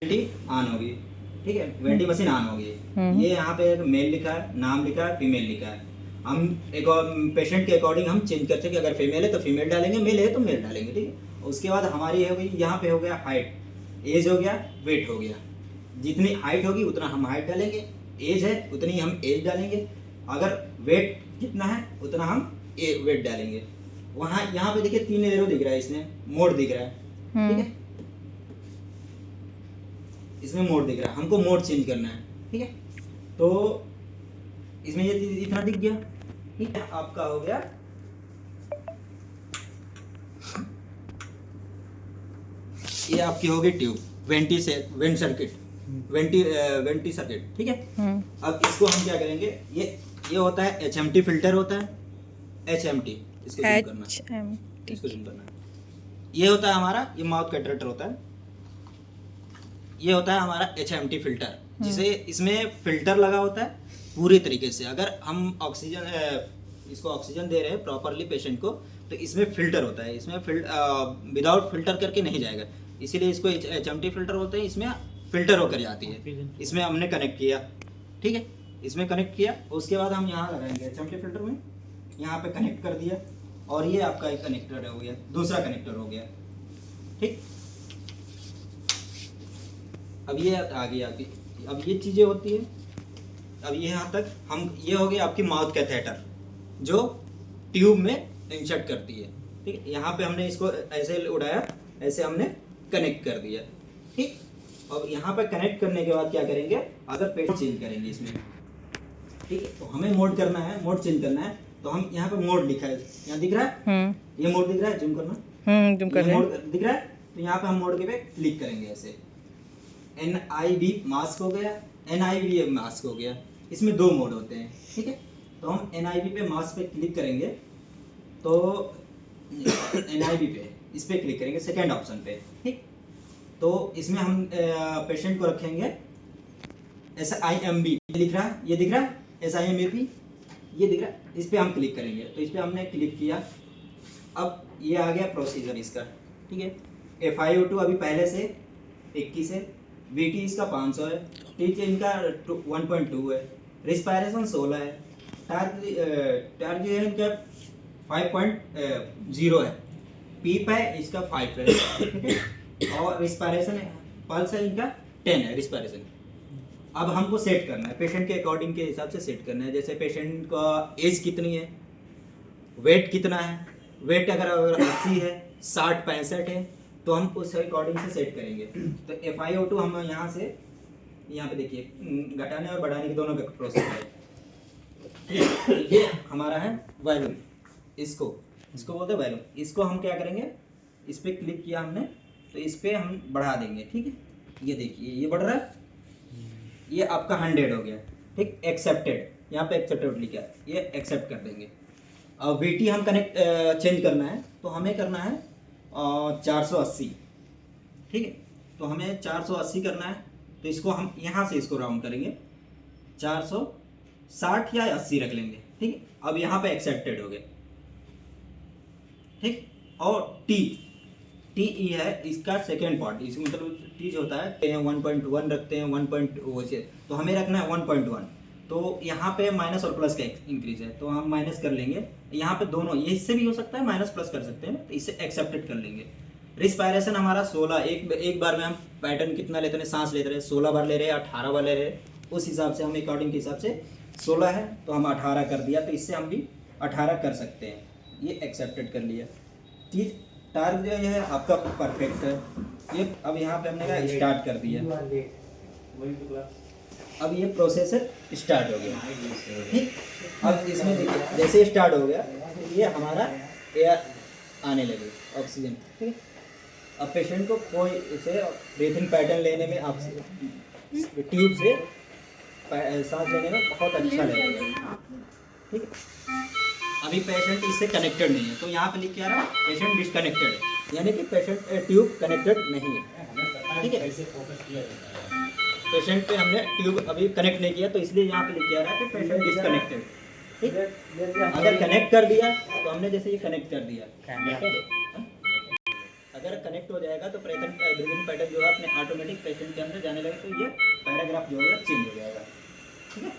On होगी, ठीक है, वेंटिंग मशीन ऑन होगी। ये यहाँ पे मेल लिखा है, नाम लिखा है, फीमेल लिखा है। हम एक पेशेंट के अकॉर्डिंग हम चेंज करते हैं कि अगर फीमेल है तो फीमेल डालेंगे, मेल है तो मेल डालेंगे, ठीक है। उसके बाद हमारी हो गई, यहाँ पे हो गया हाइट, एज हो गया, वेट हो गया। जितनी हाइट होगी उतना हम हाइट डालेंगे, एज है उतनी हम एज डालेंगे, अगर वेट कितना है उतना हम वेट डालेंगे। वहाँ यहाँ पे देखिए 3 एरो दिख रहा है, इसमें मोड दिख रहा है, ठीक है, इसमें मोड दिख रहा है, हमको मोड चेंज करना है, ठीक है। तो इसमें ये इतना दिख गया, ठीक है। आपका हो गया ये आपकी हो गई tube, vanity circuit, vanity circuit, ठीक है। अब इसको हम क्या करेंगे, ये होता है HMT फिल्टर होता है, HMT, इसको जूम करना है, इसको जूम करना है। ये होता है हमारा, ये माउथ कैथेटर होता है, ये होता है हमारा HMT फिल्टर, जिसे इसमें फिल्टर लगा होता है पूरी तरीके से। अगर हम इसको ऑक्सीजन दे रहे हैं प्रॉपरली पेशेंट को, तो इसमें फिल्टर होता है, इसमें विदाउट फिल्टर करके नहीं जाएगा, इसीलिए इसको HMT फिल्टर होते हैं, इसमें फिल्टर होकर जाती है। इसमें हमने कनेक्ट किया, ठीक है, इसमें कनेक्ट किया, उसके बाद हम यहाँ लगाएंगे HMT फिल्टर में, यहाँ पे कनेक्ट कर दिया, और ये आपका एक कनेक्टर हो गया, दूसरा कनेक्टर हो गया, ठीक। अब ये आ गई आपकी, अब ये चीज़ें होती है। अब ये यहाँ तक हम, ये हो गई आपकी माउथ कैथेटर जो ट्यूब में इंसर्ट करती है, ठीक है। यहाँ पे हमने इसको ऐसे उड़ाया, ऐसे हमने कनेक्ट कर दिया, ठीक। अब यहाँ पे कनेक्ट करने के बाद क्या करेंगे, अगर पेशेंट चेंज करेंगे इसमें, ठीक है, तो हमें मोड करना है, मोड चेंज करना है, तो हम यहाँ पे मोड लिखा है, यहाँ दिख रहा है, ये मोड दिख रहा है, जूम करना, जूम कर रहे हैं, मोड दिख रहा है, तो यहाँ पे हम मोड के पे क्लिक करेंगे ऐसे। NIV मास्क हो गया, NIV मास्क हो गया, इसमें 2 मोड होते हैं, ठीक है। तो हम NIV पे मास्क पे क्लिक करेंगे, तो NIV पे इस पे क्लिक करेंगे, सेकेंड ऑप्शन पे, ठीक। तो इसमें हम पेशेंट को रखेंगे SIMB, लिख रहा है, ये दिख रहा है, SIMAP ये दिख रहा है, इस पे हम क्लिक करेंगे। तो इस पे हमने क्लिक किया, अब ये आ गया प्रोसीजर इसका, ठीक है। FiO2 अभी पहले से 21 है, VT इसका 500 है, TC इनका 1.2 है, रिस्पायरेशन 16 है, टार्ज है इनका 5.0 है, पीप है इसका 5 है, ठीक है, और रिस्पायरेशन है, पल्स है इनका 10 है रिस्पायरेशन। अब हमको सेट करना है, पेशेंट के अकॉर्डिंग के हिसाब से सेट करना है, जैसे पेशेंट का एज कितनी है, वेट कितना है, वेट अगर 80 है, 60 65 है, तो हम उस अकॉर्डिंग से सेट करेंगे। तो FiO2 हम यहाँ से, यहाँ पे देखिए घटाने और बढ़ाने के दोनों का प्रोसेस है। ये हमारा है वॉल्यूम, इसको बोलते हैं वॉल्यूम। इसको हम क्या करेंगे, इस पर क्लिक किया हमने, तो इस पर हम बढ़ा देंगे, ठीक है। ये देखिए ये बढ़ रहा है, ये आपका 100 हो गया, ठीक, एक्सेप्टेड, यहाँ पे एक्सेप्टेड लिखा है, ये एक्सेप्ट कर देंगे। अब VT हम कनेक्ट चेंज करना है, तो हमें करना है 480, ठीक है। तो हमें 480 करना है, तो इसको हम यहाँ से इसको राउंड करेंगे, 460 या 80 रख लेंगे, ठीक है। अब यहाँ पे एक्सेप्टेड हो गया, ठीक। और TE है इसका सेकेंड पार्ट, इसमें मतलब T जो होता है 1.1 रखते हैं, 1. से, तो हमें रखना है 1.1। तो यहाँ पे माइनस और प्लस का इंक्रीज है, तो हम माइनस कर लेंगे, यहाँ पे दोनों, ये इससे भी हो सकता है, माइनस प्लस कर सकते हैं, तो इससे एक्सेप्टेड कर लेंगे। रिस्पायरेशन हमारा 16, एक बार में हम पैटर्न कितना लेते हैं, सांस लेते रहे, 16 बार ले रहे हैं, 18 बार ले रहे हैं, उस हिसाब से हम अकॉर्डिंग के हिसाब से 16 है तो हम 18 कर दिया, तो इससे हम भी 18 कर सकते हैं, ये एक्सेप्टेड कर लिया। चीज़ टार्ग जो है आपका परफेक्ट है, ये अब यहाँ पे हमने कहा स्टार्ट कर दिया, अब ये प्रोसेस स्टार्ट हो गया, ठीक। अब इसमें देखिए जैसे स्टार्ट हो गया, ये हमारा एयर आने लगे, ऑक्सीजन, ठीक। अब पेशेंट को कोई इसे ब्रीथिंग पैटर्न लेने में, आप ट्यूब से सांस लेने में बहुत अच्छा लगेगा, ठीक है। अभी पेशेंट इससे कनेक्टेड नहीं है, तो यहाँ पे लिख के आ रहा है पेशेंट डिस्कनेक्टेड, यानी कि पेशेंट ट्यूब कनेक्टेड नहीं है, ठीक है। पेशेंट पे हमने ट्यूब अभी कनेक्ट नहीं किया, तो इसलिए यहाँ पे लिख के आ रहा है कि पेशेंट डिस्कनेक्टेड, ठीक। अगर कनेक्ट कर दिया तो हमने जैसे ये कनेक्ट कर दिया, अगर कनेक्ट हो जाएगा तो ब्रीदिंग पैटर्न जो है अपने ऑटोमेटिक पेशेंट के अंदर जाने लगे, तो ये पैराग्राफ जो होगा चेंज हो जाएगा। ठीक है,